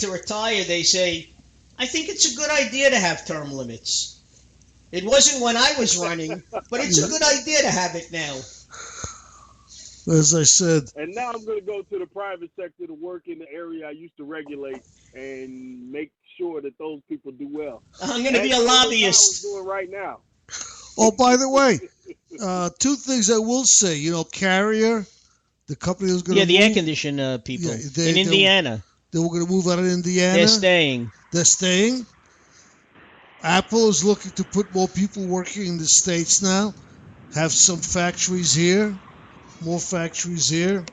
to retire, they say, I think it's a good idea to have term limits. It wasn't when I was running, but it's a good idea to have it now. As I said. And now I'm going to go to the private sector to work in the area I used to regulate and make sure that those people do well. I'm going to be a lobbyist. Doing right now. Oh, by the way, two things I will say. Carrier, the company was going to the air condition people in Indiana. They were going to move out of Indiana. They're staying. Apple is looking to put more people working in the States now. Have some factories here. More factories here.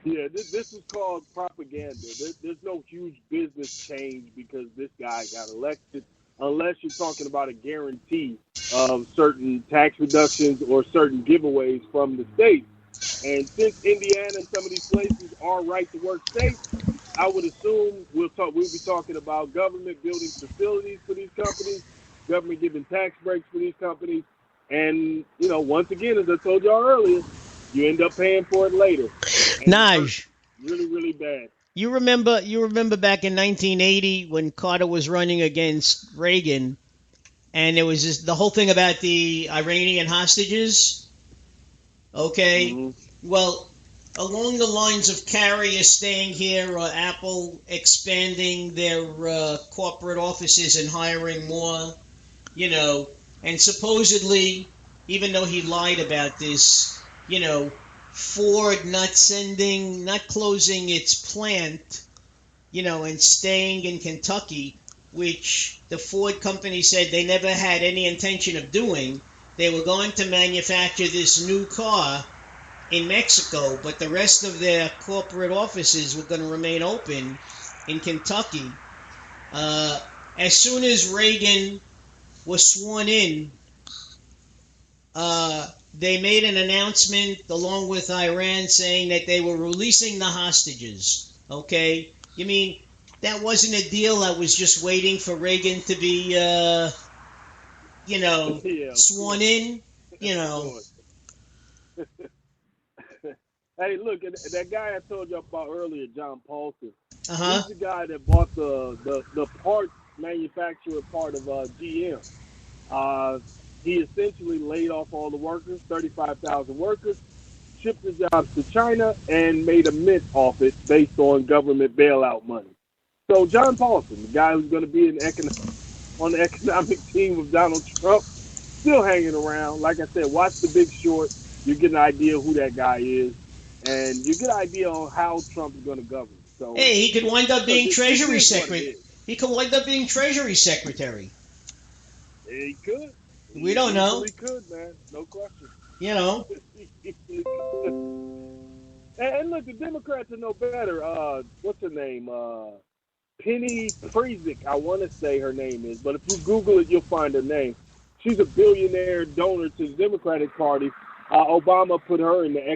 Yeah, this is called propaganda. There's no huge business change because this guy got elected, unless you're talking about a guarantee of certain tax reductions or certain giveaways from the state. And since Indiana and some of these places are right-to-work states, I would assume we'll be talking about government building facilities for these companies, government giving tax breaks for these companies. And, once again, as I told y'all earlier, you end up paying for it later. Naj. Really, really bad. You remember back in 1980 when Carter was running against Reagan, and there was the whole thing about the Iranian hostages? Okay. Mm-hmm. Well, along the lines of Carrier staying here or Apple expanding their corporate offices and hiring more, and supposedly, even though he lied about this, Ford not closing its plant, and staying in Kentucky, which the Ford company said they never had any intention of doing. They were going to manufacture this new car in Mexico, but the rest of their corporate offices were going to remain open in Kentucky. As soon as Reagan was sworn in, they made an announcement along with Iran saying that they were releasing the hostages. Okay? You mean that wasn't a deal that was just waiting for Reagan to be, sworn in? Hey, look, that guy I told you about earlier, John Paulson, he's the guy that bought the parts manufacturer part of GM. He essentially laid off all the workers, 35,000 workers, shipped the jobs to China, and made a mint off it based on government bailout money. So John Paulson, the guy who's going to be on the economic team of Donald Trump, still hanging around. Like I said, watch The Big Short. You get an idea who that guy is, and you get an idea on how Trump is going to govern. So, hey, he could wind up being Treasury Secretary. He could wind up being Treasury Secretary. He could. We don't know. He could, man. No question. And look, the Democrats are no better. What's her name? Penny Priesik, I want to say her name is. But if you Google it, you'll find her name. She's a billionaire donor to the Democratic Party. Obama put her in the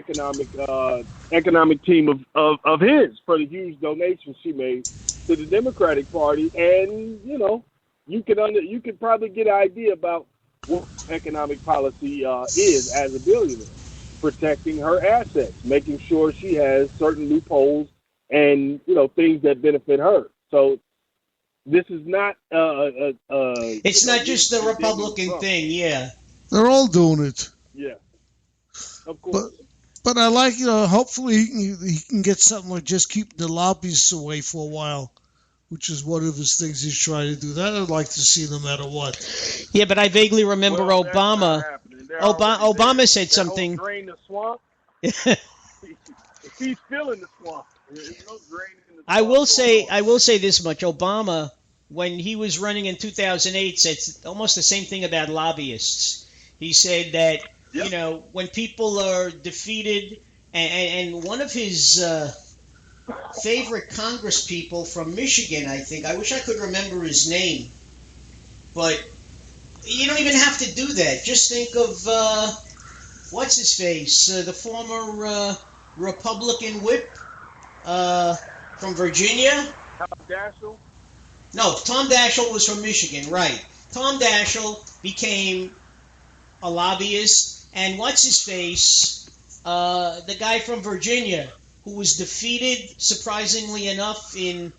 economic team of his for the huge donations she made to the Democratic Party. And, you could probably get an idea about what economic policy is as a billionaire, protecting her assets, making sure she has certain loopholes and things that benefit her. So this is not it's not just a Republican thing, yeah. They're all doing it. Yeah, of course. But I like hopefully he can get something like just keeping the lobbyists away for a while, which is one of his things he's trying to do. That I'd like to see no matter what. Yeah, but I vaguely remember Obama. Obama said something. Drain the swamp. He's filling the swamp. There's no drain in the swamp. I will say this much. Obama, when he was running in 2008, said almost the same thing about lobbyists. He said that, when people are defeated, and one of his favorite Congress people from Michigan, I think. I wish I could remember his name. But you don't even have to do that. Just think of, what's his face? The former Republican whip from Virginia. Tom Daschle? No, Tom Daschle was from Michigan, right. Tom Daschle became a lobbyist. And what's his face? The guy from Virginia who was defeated, surprisingly enough, in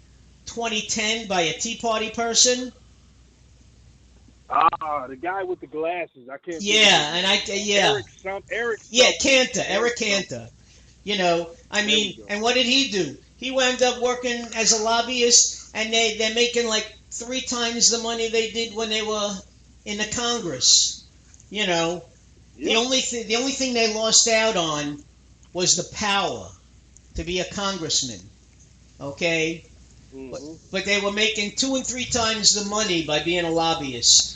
2010 by a Tea Party person? The guy with the glasses. I can't. Yeah, Cantor, Eric Cantor. Cantor. You know, I mean, and what did he do? He wound up working as a lobbyist, and they're making like 3 times the money they did when they were in the Congress. You know, the only thing they lost out on was the power to be a congressman. Okay, but they were making 2 and 3 times the money by being a lobbyist.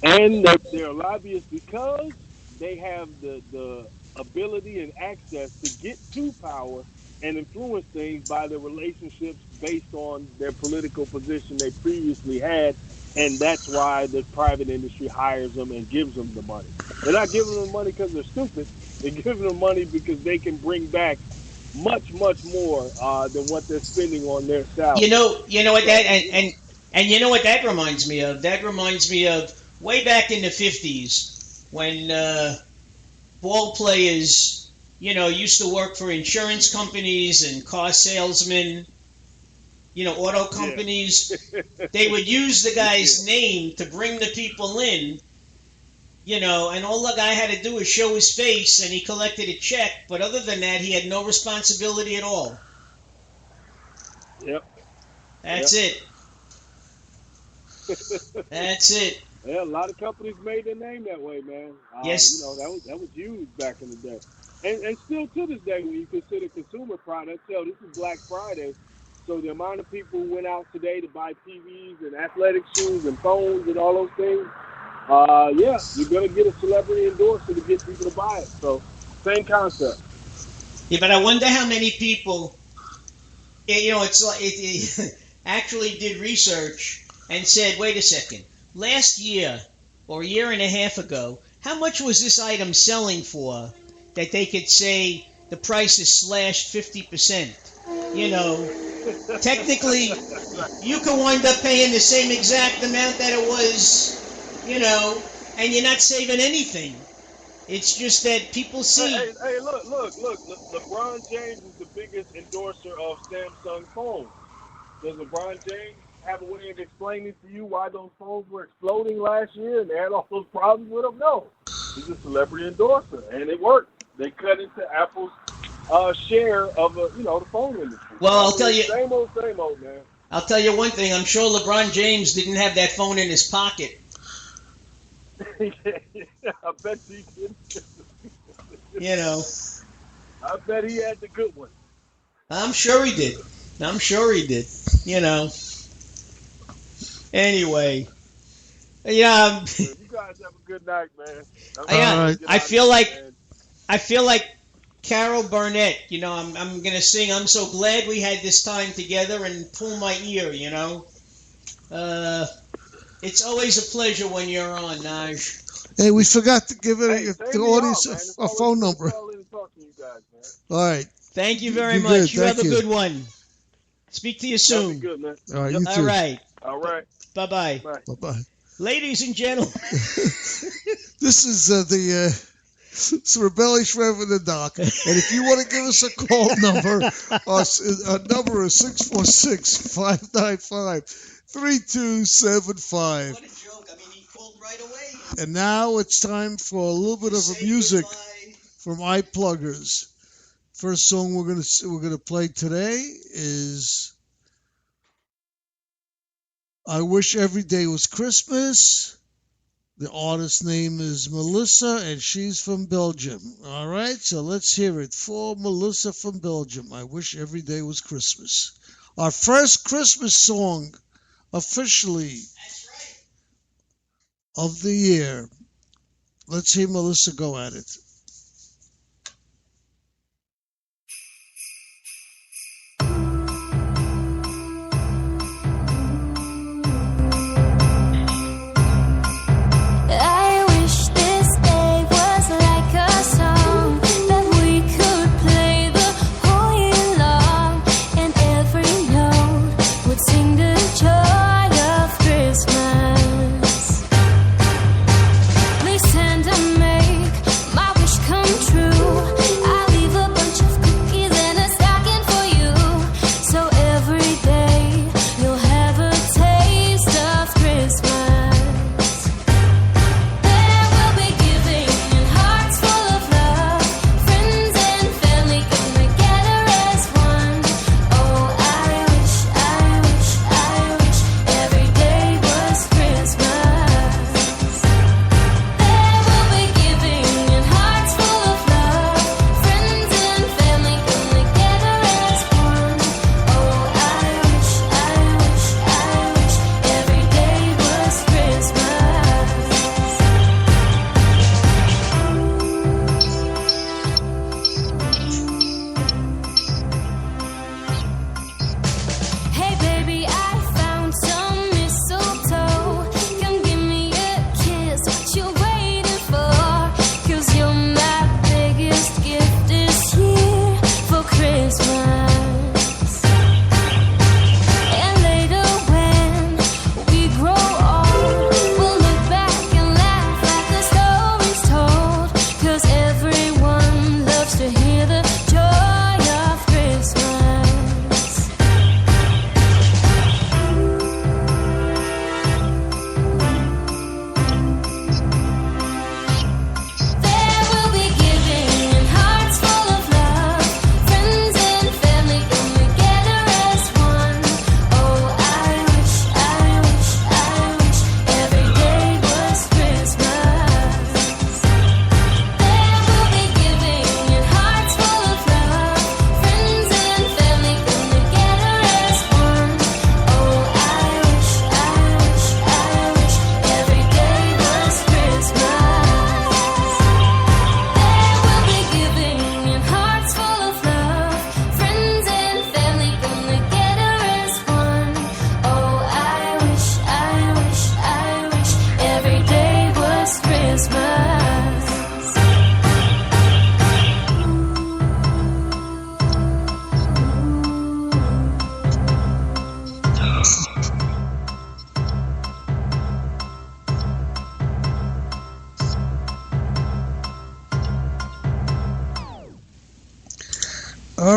And they're lobbyists because they have the ability and access to get to power and influence things by the relationships based on their political position they previously had. And that's why the private industry hires them and gives them the money. They're not giving them money because they're stupid. They're giving them money because they can bring back much, much more than what they're spending on their salary. You know what that and you know what that reminds me of? That reminds me of way back in the 50s when ball players, used to work for insurance companies and car salesmen, auto companies. Yeah. They would use the guy's name to bring the people in, and all the guy had to do was show his face and he collected a check. But other than that, he had no responsibility at all. Yep. That's it. That's it. Yeah, a lot of companies made their name that way, man. Yes. That was huge back in the day. And still to this day, when you consider consumer products, this is Black Friday. So the amount of people who went out today to buy TVs and athletic shoes and phones and all those things, you're going to get a celebrity endorser to get people to buy it. So same concept. Yeah, but I wonder how many people, it's like it actually did research and said, wait a second, last year or a year and a half ago, how much was this item selling for that they could say the price is slashed 50%? Technically, you could wind up paying the same exact amount that it was, and you're not saving anything. It's just that people see. Hey, look. LeBron James is the biggest endorser of Samsung phones. Does LeBron James have a way of explaining to you why those phones were exploding last year and they had all those problems with them? No. He's a celebrity endorser, and it worked. They cut into Apple's share of the phone industry. Well, I'll tell you. Same old, man. I'll tell you one thing. I'm sure LeBron James didn't have that phone in his pocket. I bet he did. I bet he had the good one. I'm sure he did. Anyway. Yeah. You guys have a good night, man. Right. I feel like Carol Burnett, I'm going to sing I'm So Glad We Had This Time Together and pull my ear, It's always a pleasure when you're on, Naj. Hey, we forgot to give the audience a phone number. All right. Thank you very much. You have a good one. Speak to you soon. Good, man. All right, you too. All right. Bye-bye. Bye-bye. Ladies and gentlemen. This is it's Rebellious Reverend Doc. And if you want to give us a call number, our number is 646-595-3275. What a joke. I mean, he called right away. And now it's time for a little bit of music from iPluggers. First song we're gonna play today is I Wish Every Day Was Christmas. The artist's name is Melissa, and she's from Belgium. All right, so let's hear it for Melissa from Belgium. I Wish Every Day Was Christmas. Our first Christmas song, officially, of the year. Let's hear Melissa go at it. Please send a make my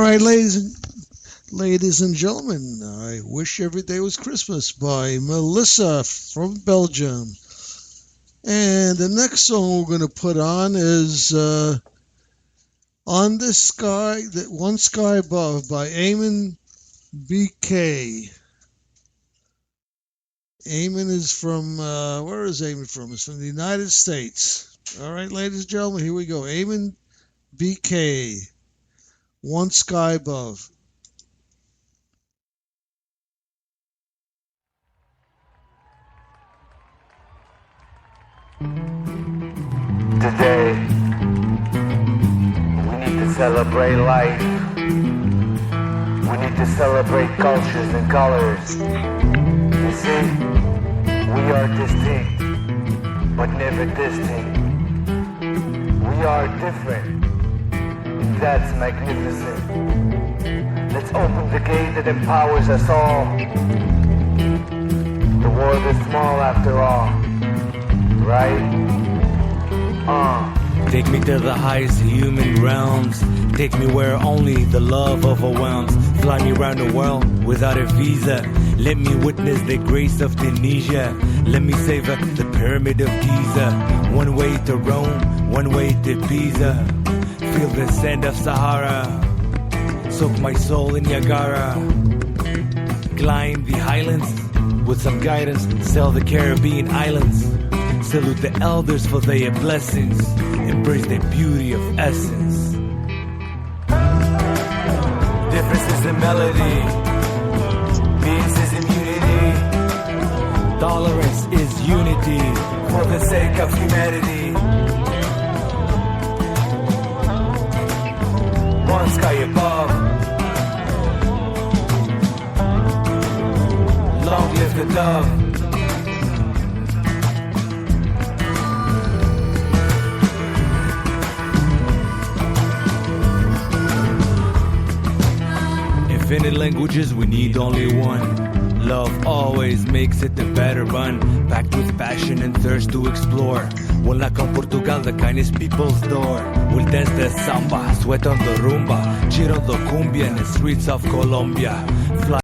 right, ladies and gentlemen, I Wish Every Day Was Christmas by Melissa from Belgium. And the next song we're going to put on is On This Sky, One Sky Above by Eamon BK. Eamon is from, where is Eamon from? He's from the United States. All right, ladies and gentlemen, here we go. Eamon BK, One Sky Above. Today, we need to celebrate life. We need to celebrate cultures and colors. You see, we are distinct, but never distinct. We are different, and that's magnificent. Let's open the gate that empowers us all. The world is small after all, right? Take me to the highest human realms. Take me where only the love overwhelms. Fly me around the world without a visa. Let me witness the grace of Tunisia. Let me savor the pyramid of Giza. One way to Rome, one way to Pisa. Feel the sand of Sahara. Soak my soul in Niagara. Climb the highlands with some guidance. Sail the Caribbean islands. Salute the elders for their blessings. Embrace the beauty of essence. Difference is in melody. Peace is in unity. Tolerance is unity for the sake of humanity. One sky above. Long live the dove. Infinite languages, we need only one. Love always makes it a better run. Packed with passion and thirst to explore. We'll knock on Portugal, the kindest people's door. We'll dance the samba, sweat on the rumba, cheer on the cumbia in the streets of Colombia. Fly